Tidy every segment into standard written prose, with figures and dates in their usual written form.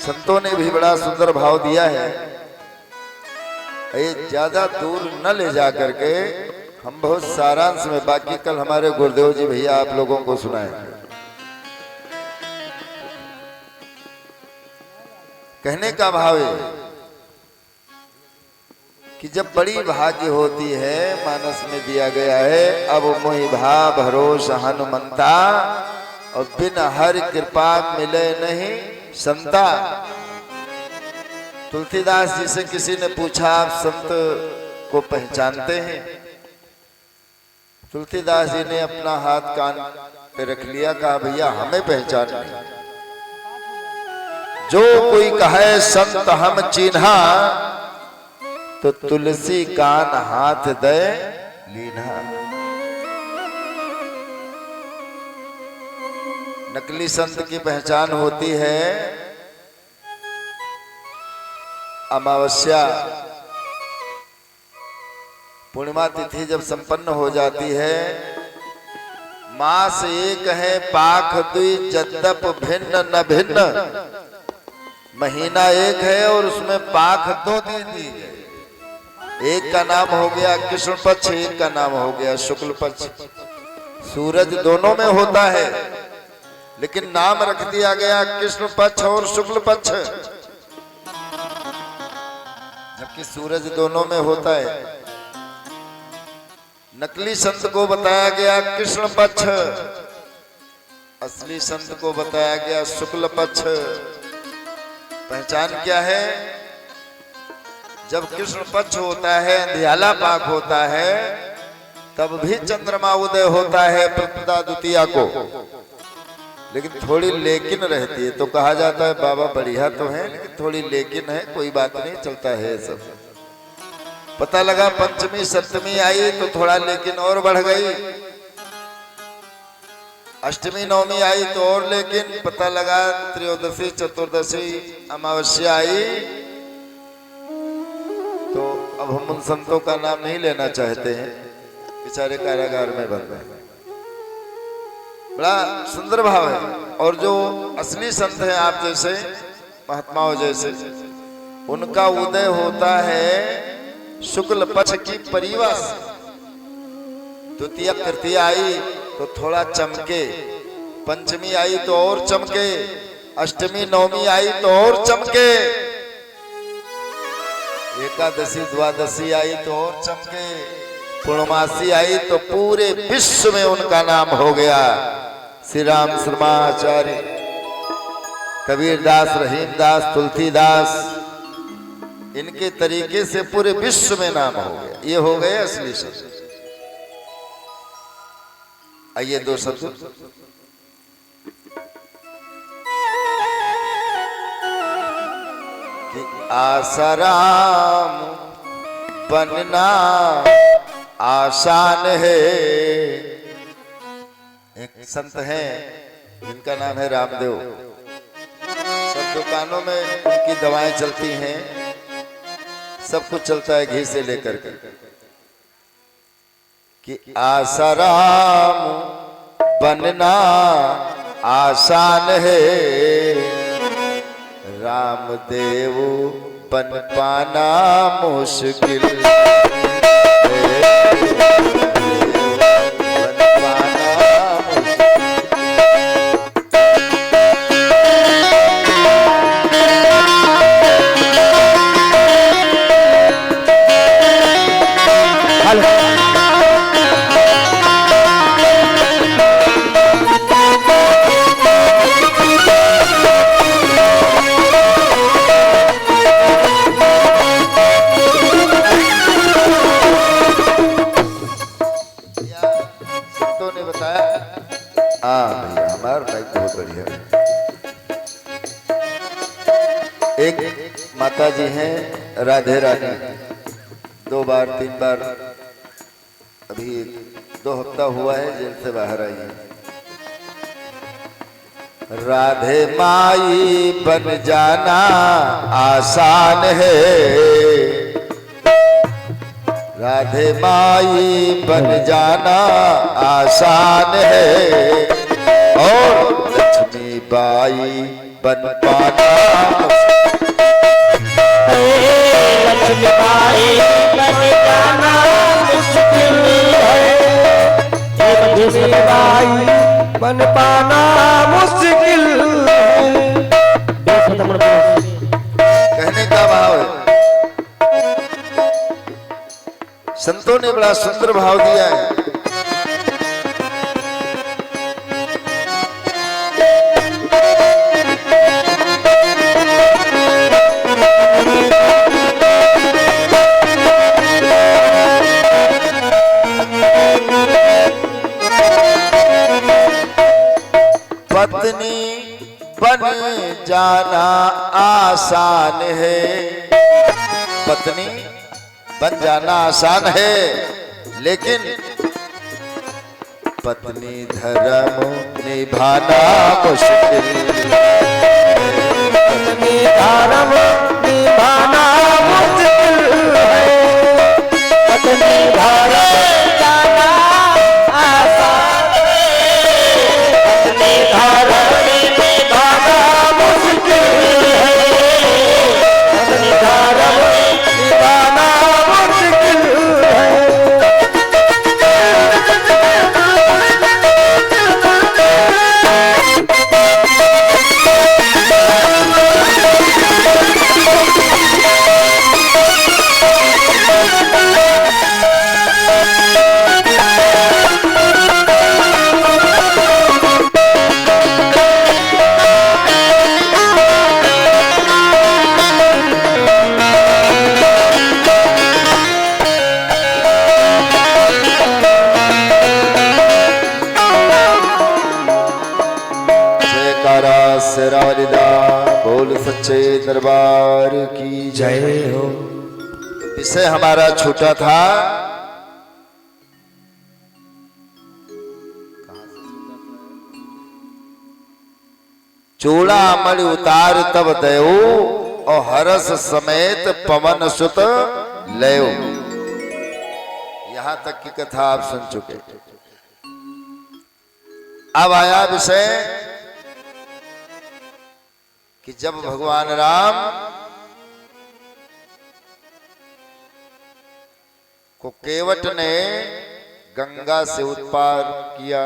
संतों ने भी बड़ा सुंदर भाव दिया है। ये ज्यादा दूर न ले जा करके हम बहुत सारांश में, बाकी कल हमारे गुरुदेव जी भैया आप लोगों को सुनाएंगे। कहने का भाव है कि जब बड़ी भाग्य होती है, मानस में दिया गया है, अब मोहि भा भरोस हनुमंता, और बिन हर कृपा मिले नहीं संता। तुलसीदास जी से किसी ने पूछा, आप संत को पहचानते हैं? तुलसीदास जी ने अपना हाथ कान पे रख लिया, कहा भैया हमें पहचान नहीं। जो कोई कहे संत हम चिन्हा, तो तुलसी कान हाथ दे लीन्हा। नकली संत की पहचान होती है अमावस्या, पूर्णिमा तिथि जब संपन्न हो जाती है, मास एक है पाख दुई जद्दप भिन्न न भिन्न। महीना एक है और उसमें पाख दो दी है। एक का नाम हो गया कृष्ण पक्ष, एक का नाम हो गया शुक्ल पक्ष। सूरज दोनों में होता है, लेकिन नाम रख दिया गया कृष्ण पक्ष और शुक्ल पक्ष, जबकि सूरज दोनों में होता है। नकली संत को बताया गया कृष्ण पक्ष, असली संत को बताया गया शुक्ल पक्ष। पहचान क्या है? जब कृष्ण पक्ष होता है, अंधियाला पाक होता है, तब भी चंद्रमा उदय होता है प्रतिपदा द्वितीया को, लेकिन थोड़ी लेकिन रहती है। तो कहा जाता है बाबा बढ़िया तो है, लेकिन थोड़ी लेकिन है, कोई बात नहीं, चलता है सब। पता लगा पंचमी सप्तमी आई तो थोड़ा लेकिन और बढ़ गई, अष्टमी नवमी आई तो और लेकिन, पता लगा त्रयोदशी चतुर्दशी अमावस्या आई, तो अब हम उन संतों का नाम नहीं लेना चाहते हैं, बेचारे कारागार में बंद हैं। बड़ा सुंदर भाव है। और जो असली संत हैं, आप जैसे महात्माओं जैसे, उनका उदय होता है शुक्ल पक्ष की परिवा से। द्वितीया तृतीया आई तो थोड़ा चमके, पंचमी आई तो और चमके, अष्टमी नवमी आई तो और चमके, एकादशी द्वादशी आई तो और चमके, पूर्णमासी आई तो पूरे विश्व में उनका नाम हो गया। श्री राम शर्माचार्य, कबीरदास, रहीमदास, तुलसीदास, इनके तरीके से पूरे विश्व में नाम हो गया। ये हो गए असली संत। आइए दो शब्द। कि आसाराम बनना आसान है। एक संत हैं जिनका नाम है रामदेव। सब दुकानों में उनकी दवाएं चलती हैं, सब कुछ चलता है घी से लेकर के। कि आसाराम बनना आसान है, रामदेव बन पाना मुश्किल माता जी हैं राधे रानी, 2 बार 3 बार, अभी 2 हफ्ता हुआ है जेल से बाहर आई है। राधे माई बन जाना आसान है, राधे माई बन जाना आसान है, और लक्ष्मी बाई बन पाना संतों ने बड़ा सुंदर भाव दिया है। पत्नी बन जाना आसान है, पत्नी बन जाना आसान है, लेकिन पत्नी धर्म निभाना मुश्किल। पत्नी धर्म निभाना मुश्किल है, पत्नी धर्म जाना आसान है, पत्नी धर्म निभाना मुश्किल है, पत्नी धर्म निभाना मुश्किल है। शेरावालीदा बोल सच्चे दरबार की जय हो। विषय हमारा छोटा था, चूड़ा मणि उतार तब दयो और हरस समेत पवन सुत लयो। यहां तक की कथा आप सुन चुके। अब आया विषय कि जब भगवान राम को केवट ने गंगा से उत्पार किया,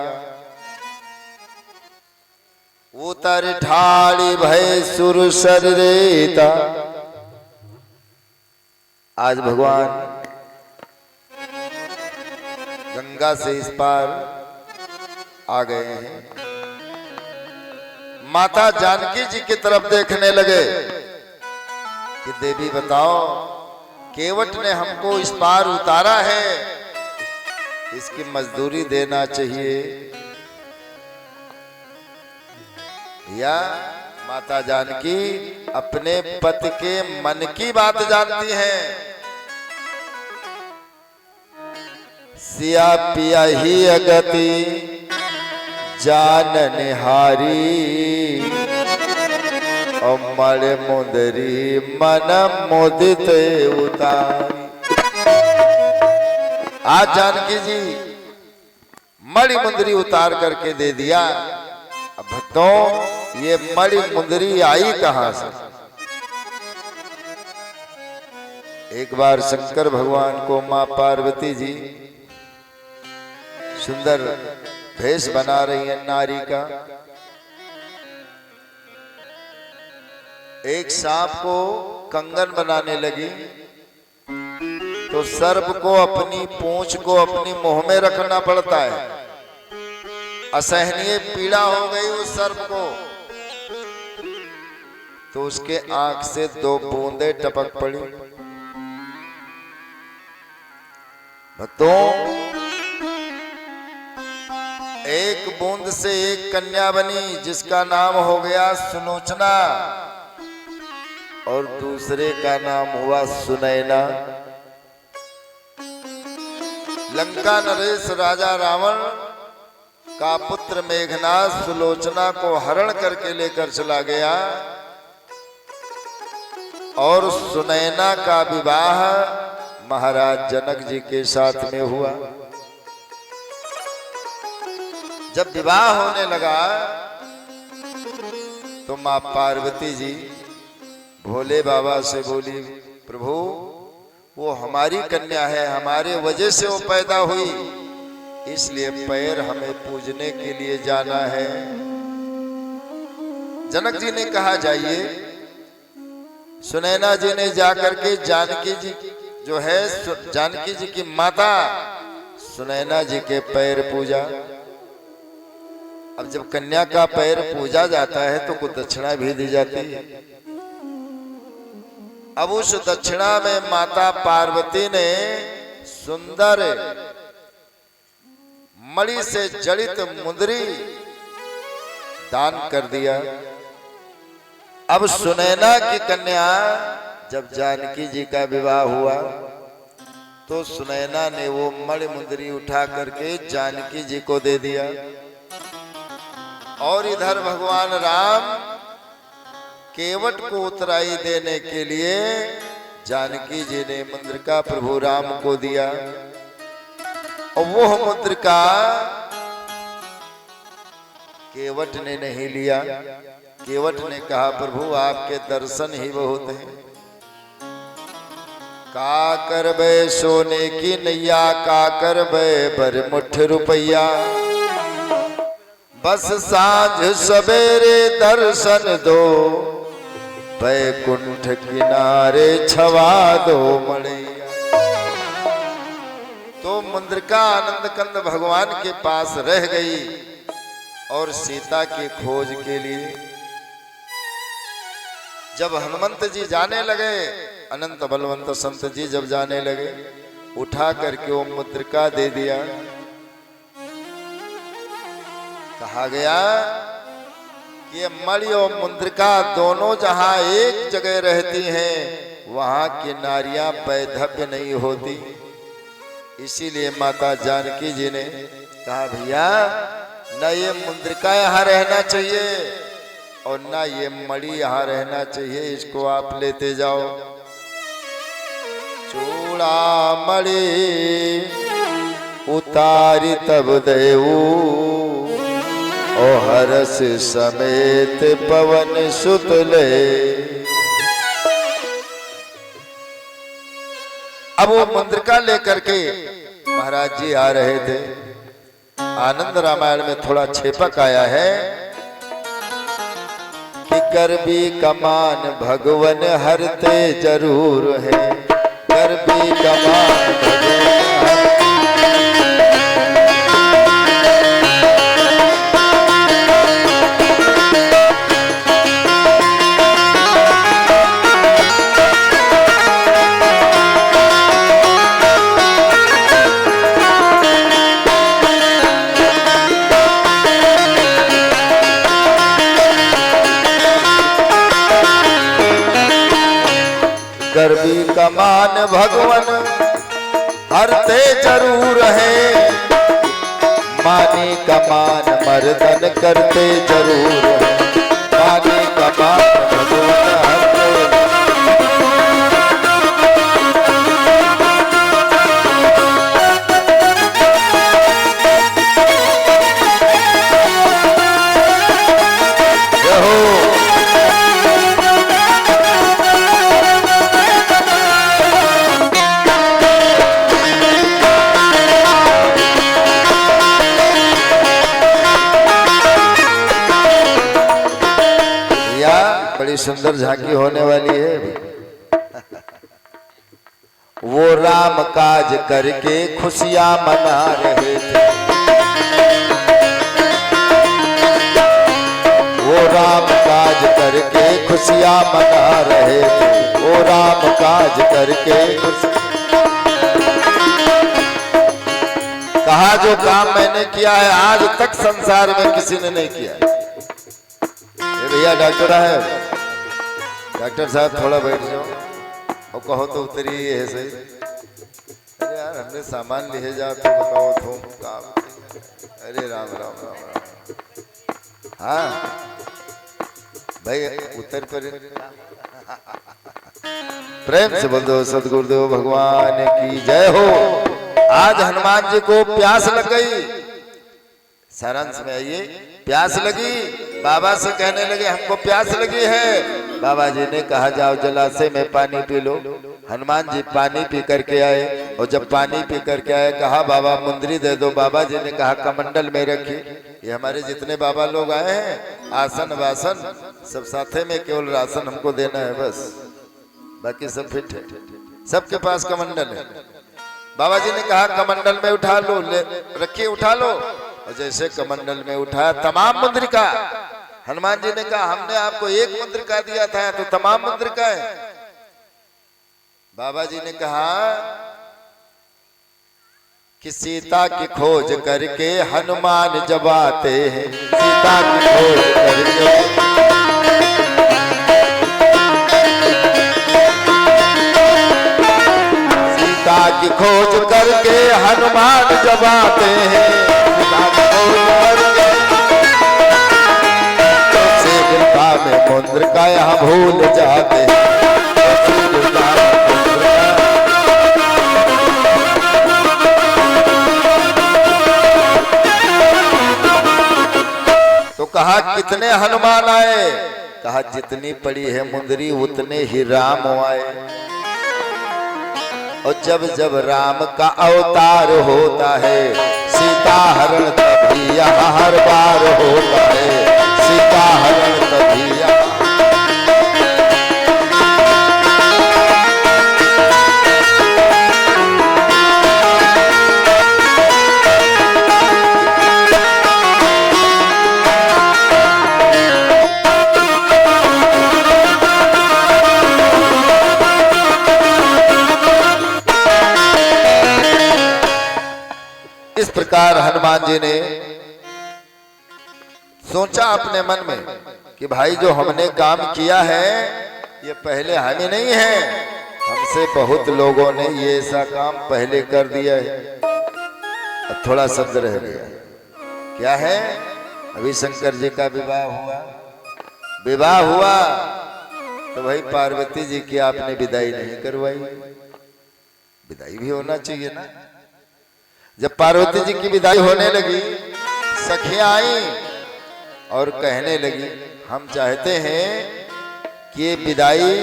उतर ठाड़ी भय सुर शरीरेता। आज भगवान गंगा से इस पार आ गए हैं। माता जानकी जी की तरफ देखने लगे कि देवी बताओ, केवट ने हमको इस पार उतारा है, इसकी मजदूरी देना चाहिए। या माता जानकी अपने पति के मन की बात जानती हैं। सिया पिया ही अगति जाननहारी और मणि मुंदरी मन मुदित उतारी। आज जानकी जी मणि मुंदरी उतार करके दे दिया। अब भक्तों, ये मणि मुंदरी आई कहां से? एक बार शंकर भगवान को मां पार्वती जी सुंदर भेष बना रही है नारी का। एक सांप को कंगन बनाने लगी तो सर्प को अपनी पूंछ को अपनी मुंह में रखना पड़ता है। असहनीय पीड़ा हो गई उस सर्प को, तो उसके आंख से 2 बूंदें टपक पड़ी। भक्तों, एक बूंद से एक कन्या बनी जिसका नाम हो गया सुलोचना, और दूसरे का नाम हुआ सुनैना। लंका नरेश राजा रावण का पुत्र मेघनाथ सुलोचना को हरण करके लेकर चला गया और सुनैना का विवाह महाराज जनक जी के साथ में हुआ। जब विवाह होने लगा तो मां पार्वती जी भोले बाबा से बोली, प्रभु वो हमारी कन्या है, हमारे वजह से वो पैदा हुई, इसलिए पैर हमें पूजने के लिए जाना है। जनक जी ने कहा जाइए। सुनैना जी ने जाकर के जानकी जी जो है जानकी जी की माता सुनैना जी के पैर पूजा। अब जब कन्या का पैर पूजा जाता है तो कुछ दक्षिणा भी दी जाती है। अब उस दक्षिणा में माता पार्वती ने सुंदर मणि से जड़ित मुंदरी दान कर दिया। अब सुनैना की कन्या जब जानकी जी का विवाह हुआ तो सुनैना ने वो मणि मुंदरी उठा करके जानकी जी को दे दिया। और इधर भगवान राम केवट को उतराई देने के लिए जानकी जी ने मुद्रिका प्रभु राम को दिया। और वो मुद्रिका केवट ने नहीं लिया। केवट ने कहा प्रभु आपके दर्शन ही बहुत हैं। का करबे सोने की नैया, का करबे बरमुठ रुपैया, बस साँझ सवेरे दर्शन दो, बैकुंठ किनारे छवा दो मणिया। तो मुद्रिका आनंद कंद भगवान के पास रह गई और सीता की खोज के लिए जब हनुमंत जी जाने लगे, अनंत बलवंत संत जी जब जाने लगे, उठा करके वो मुद्रिका दे दिया। कहा गया कि ये मणि और मुद्रिका दोनों जहां एक जगह रहती हैं वहां की नारियां वैधव्य नहीं होती। इसीलिए माता जानकी जी ने कहा भैया न ये मुद्रिका यहाँ रहना चाहिए और ना ये मणि यहाँ रहना चाहिए, इसको आप लेते जाओ। चूड़ा मणि उतारी तब देऊ, ओ हरस समेत पवन सुत ले। अब वो मुद्रिका लेकर के महाराज जी आ रहे थे। आनंद रामायण में थोड़ा छेपक आया है कि गर्भी कमान भगवन हरते जरूर है, गर्भी कमान भगवन गर्भी कमान भगवन हरते जरूर है, मानी कमान मर्दन करते जरूर है, मानी कमान भगवन हरते। बड़ी सुंदर झांकी होने वाली है। वो राम काज करके खुशियां मना रहे थे, वो राम काज करके खुशियां मना रहे थे, वो राम काज करके कहा जो काम मैंने किया है आज तक संसार में किसी ने नहीं किया। ये भैया डॉक्टर है, डॉक्टर साहब थोड़ा बैठ जाओ और कहो तो उतरी है सही। अरे यार हमने सामान लिए जा तो बताओ तुम काम। अरे राम राम राम राम। हाँ भाई उतर पर प्रेम से बोल दो सदगुरुदेव भगवान की जय हो। आज हनुमान जी को प्यास लग गई। सारांश में आइए, प्यास लगी, बाबा से कहने लगे हमको प्यास लगी है। बाबा जी ने कहा जाओ जलाशय में पानी पी लो। हनुमान जी पानी पी करके आए और जब पानी पी करके आए कहा बाबा मुंदरी दे दो। बाबा जी ने कहा कमंडल में रखी। ये हमारे जितने बाबा लोग आए हैं आसन वासन सब साथे में, केवल राशन हमको देना है बस, बाकी सब फिट है। सबके पास कमंडल है। बाबा जी ने कहा कमंडल में उठा लो, ले रखिए, उठा लो। और जैसे कमंडल में उठाया तमाम मुद्रिका। हनुमान जी ने कहा हमने आपको एक मुद्रिका दिया था तो तमाम मुद्रिका है। बाबा जी ने कहा कि सीता की खोज करके हनुमान जब आते हैं, सीता की खोज करके सीता की खोज करके हनुमान जब आते हैं, सीता की खोज करके गिरता में मुद्रिका यहाँ भूल जाते हैं। तो कहा कितने हनुमान आए? कहा जितनी पड़ी है मुंदरी उतने ही राम आए। और जब जब राम का अवतार होता है सीता हरण तभी यहाँ हर बार होता है, सीता हरण तभी यहाँ। इस प्रकार हनुमान जी ने सोचा अपने मन में कि भाई जो हमने काम किया है ये पहले हमें नहीं है, हमसे बहुत लोगों ने ये ऐसा काम पहले कर दिया है। अब थोड़ा शब्द रह गया, क्या है? अभी शंकर जी का विवाह हुआ तो भाई पार्वती जी की आपने विदाई नहीं करवाई। विदाई भी होना चाहिए ना। जब पार्वती जी की विदाई होने लगी, सखियां आई और कहने लगी हम चाहते हैं कि ये विदाई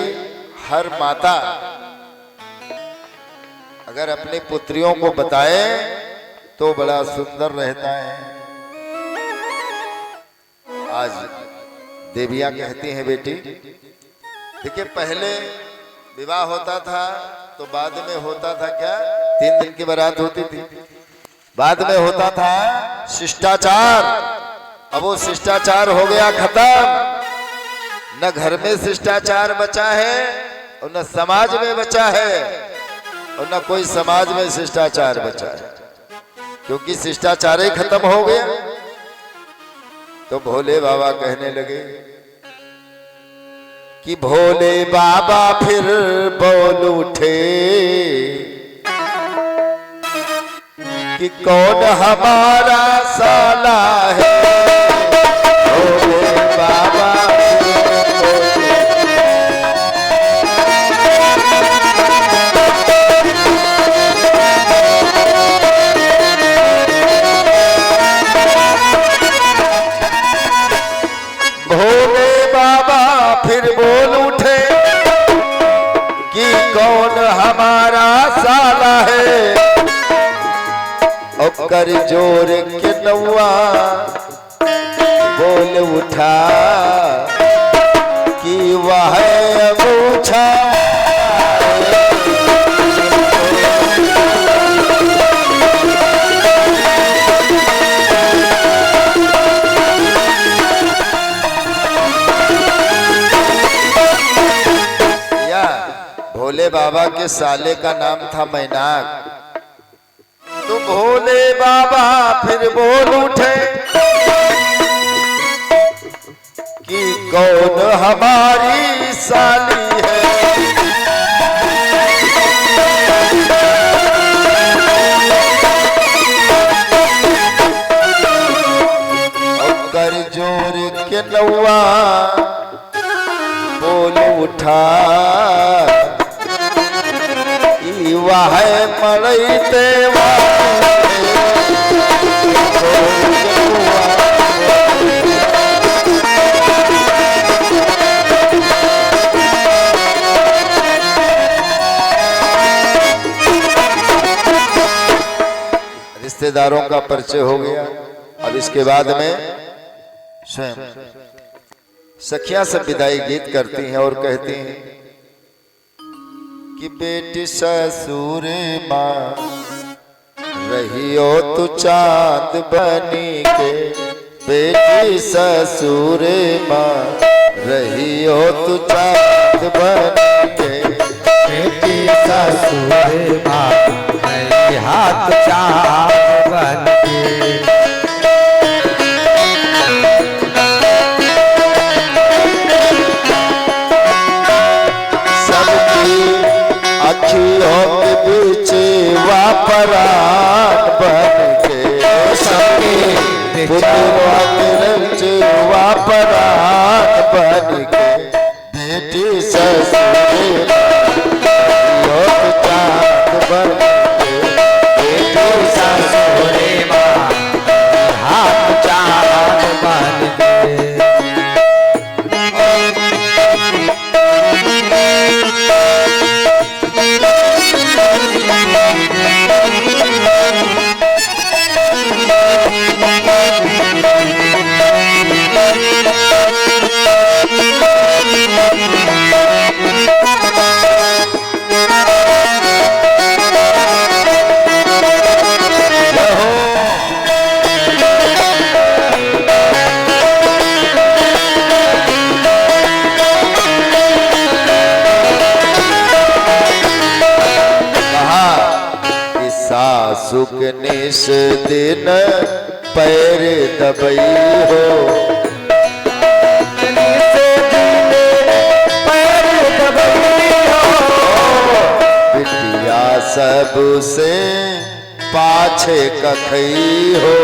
हर माता अगर अपनी पुत्रियों को बताए तो बड़ा सुंदर रहता है। आज देवियां कहती हैं बेटी, देखिए पहले विवाह होता था तो बाद में होता था क्या, 3 दिन की बारात होती थी, बाद में होता था शिष्टाचार। अब वो शिष्टाचार हो गया खत्म। न घर में शिष्टाचार बचा है और न समाज में बचा है और न कोई समाज में शिष्टाचार बचा है, क्योंकि शिष्टाचार ही खत्म हो गया। तो भोले बाबा कहने लगे कि भोले बाबा फिर बोल उठे कि कौन हमारा साला है। भोले बाबा भोले बाबा फिर बोल उठे कि कौन हमारा साला है। और कर जोर के नौआ बोल उठा कि वह मूछा। भोले बाबा के साले का नाम था मैनाक। तो भोले बाबा फिर बोल उठे कि कौन हमारी साली है। और कर जोर के नौआ बोल उठा वाह मड़ई तेवा। रिश्तेदारों का परिचय हो गया। अब इसके बाद में स्वयं सखियां सब विदाई गीत करती हैं और कहती हैं कि बेटी ससुर माँ रहियो तू चांद बनी के, बेटी ससुर माँ रहियो तू चांद बनी के, बेटी ससुर माँ रही हाथ चांद बन के। अखियों के बीच वापरान बन के, सबके पुतवा के रंच वापरान बन के, बेटी ससुर चांद बन के, बेटी ससुर माँ हाथ चांद बन के। सासु के निस दिन पैर दबई हो, बिटिया सबसे पाछे कखई हो,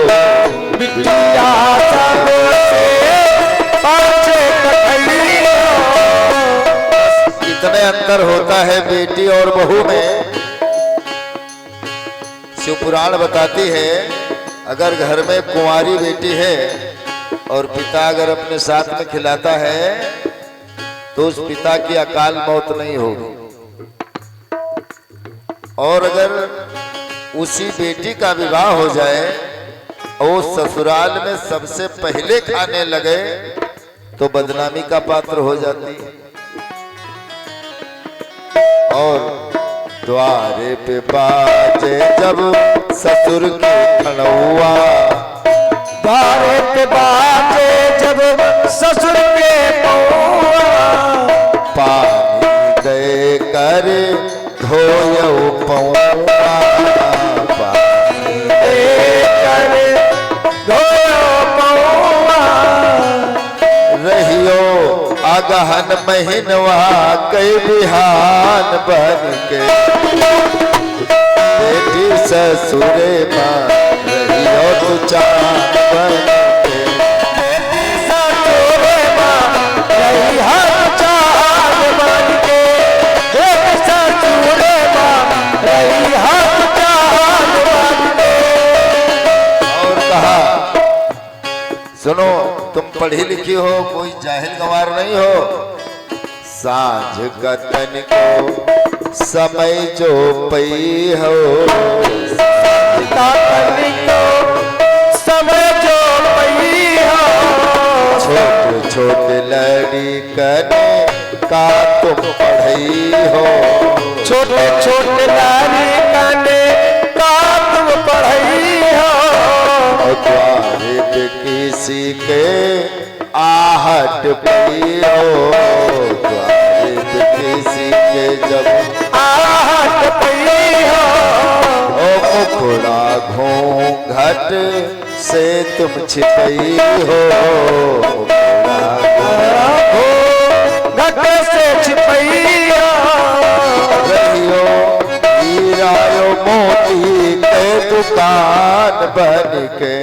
बिटिया सबसे पाछे कखई हो। इतने अंतर होता है बेटी और बहू में। शिव पुराण बताती है अगर घर में कुंवारी बेटी है और पिता अगर अपने साथ में खिलाता है तो उस पिता की अकाल मौत नहीं होगी, और अगर उसी बेटी का विवाह हो जाए और ससुराल में सबसे पहले खाने लगे तो बदनामी का पात्र हो जाती है। और द्वारे पे बाजे जब ससुर की खनौआ, द्वारे पे बाजे जब ससुर के पौआ, पानी दे कर धोयो पौआ, पानी दे कर धोयो पौआ। रहियो अगहन महीनवा कई बिहान बन के, बेटी ससुरे माँ रहियो तू चांद बन के, बेटी ससुरे माँ रही हाथ चांद बन के, बेटी ससुरे माँ रही हाथ चांद बन के। और कहा सुनो तुम पढ़ी लिखी हो, कोई जाहिल गंवार नहीं हो, सांझ का तन को समय जो पई हो, समय जो पई हो, छोटे छोटे लड़ी कने का तुम पढ़ई हो, छोटे छोटे नारी कने का तुम पढ़ई हो। द्वारे पे किसी के आहट पई हो, द्वारे पे किसी के जब आहट पई हो, मुखड़ा घूंघट से तुम छिपई हो, घट से छिपई हो। रहियो हीरायो मोती के दुकान बन के,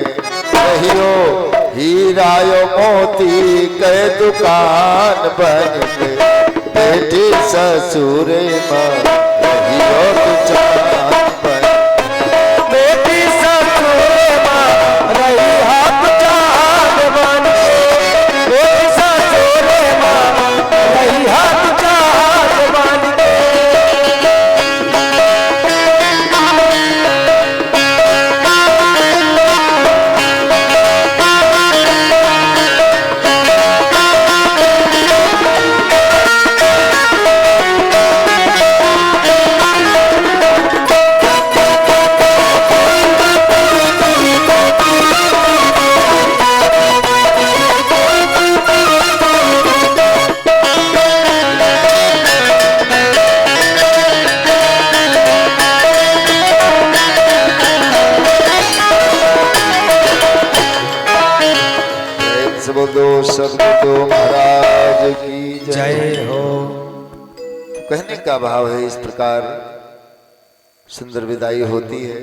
रहियो हीरायो मोती के दुकान बन के, बेटी ससुर माँ रहियो तू चांद बन के, बेटी ससुर माँ रही हाथ चांद बन के, बेटी ससुर माँ रही हाथ चांद बन के। सदगुरुदेव महाराज की जय हो। कहने का भाव है, इस प्रकार सुंदर विदाई होती है।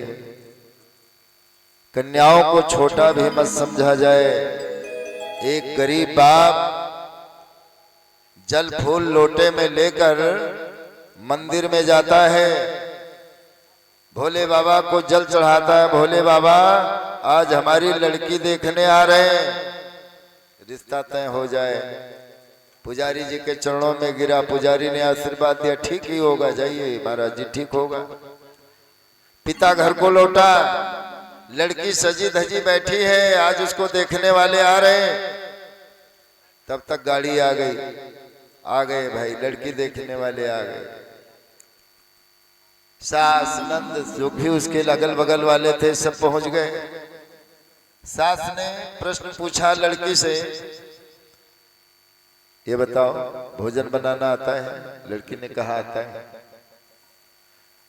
कन्याओं को छोटा भी मत समझा जाए। एक गरीब बाप जल फूल लोटे में लेकर मंदिर में जाता है, भोले बाबा को जल चढ़ाता है। भोले बाबा आज हमारी लड़की देखने आ रहे हैं, रिश्ता तय हो जाए। पुजारी जी के चरणों में गिरा, पुजारी ने आशीर्वाद दिया, ठीक ही होगा, जाइए महाराज जी, ठीक होगा। पिता घर को लौटा, लड़की सजी धजी बैठी है, आज उसको देखने वाले आ रहे हैं। तब तक गाड़ी आ गए भाई, लड़की देखने वाले आ गए। सास नंद जो भी उसके अगल बगल वाले थे सब पहुंच गए। सास ने प्रश्न पूछा लड़की से, ये बताओ भोजन बनाना आता है? लड़की ने कहा आता है।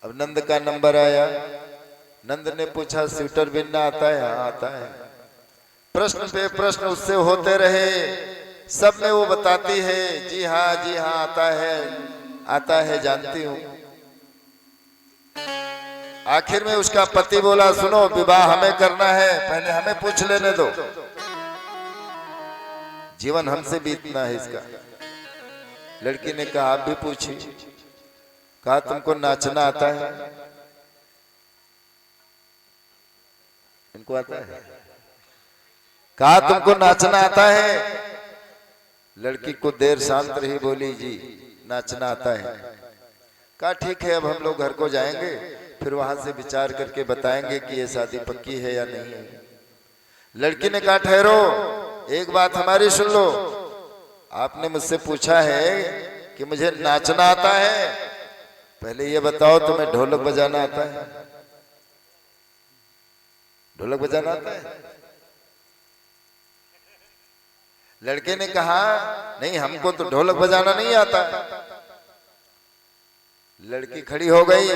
अब नंद का नंबर आया, नंद ने पूछा स्वेटर बिनना आता है? हाँ आता है। प्रश्न पे प्रश्न उससे होते रहे, सब में वो बताती है जी हाँ आता है, जानती हूं। आखिर में उसका पति बोला, सुनो विवाह हमें करना है, पहले हमें पूछ लेने दो, जीवन हमसे बीतना है इसका। लड़की ने कहा आप भी पूछिए। कहा तुमको नाचना आता है? इनको आता है? कहा तुमको नाचना आता है? लड़की को देर शांत रही, बोली जी नाचना आता है। कहा ठीक है, अब हम लोग घर को जाएंगे, फिर वहां से विचार करके बताएंगे कि ये शादी पक्की है या नहीं है। लड़की ने कहा ठहरो, एक बात हमारी सुन लो। आपने मुझसे पूछा है कि मुझे नाचना आता है, पहले ये बताओ तुम्हें ढोलक बजाना आता है? ढोलक बजाना आता है? लड़के ने कहा नहीं, हमको तो ढोलक बजाना नहीं आता। लड़की खड़ी हो गई,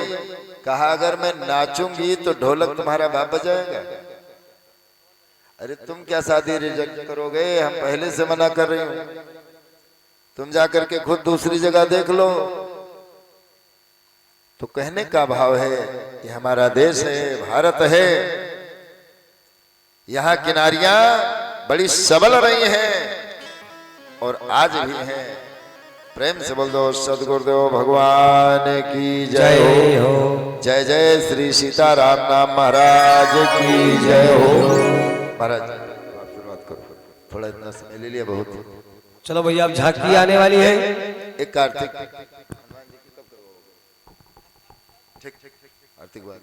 कहा अगर मैं नाचूंगी तो ढोलक तुम्हारा बाप बजाएगा? अरे तुम क्या शादी रिजेक्ट करोगे, हम पहले से मना कर रही हूं, तुम जाकर के खुद दूसरी जगह देख लो। तो कहने का भाव है, ये हमारा देश है, भारत है, यहाँ किनारियां बड़ी सबल रही हैं और आज भी हैं। प्रेम से बोल दो सदगुरुदेव भगवान की जय हो। जय जय श्री सीताराम नाम महाराज की जय हो। महाराज शुरुआत करो, थोड़ा इतना समय ले लिया बहुत। चलो भैया अब झांकी आने वाली है। एक कार्तिक ठीक आर्थिक बात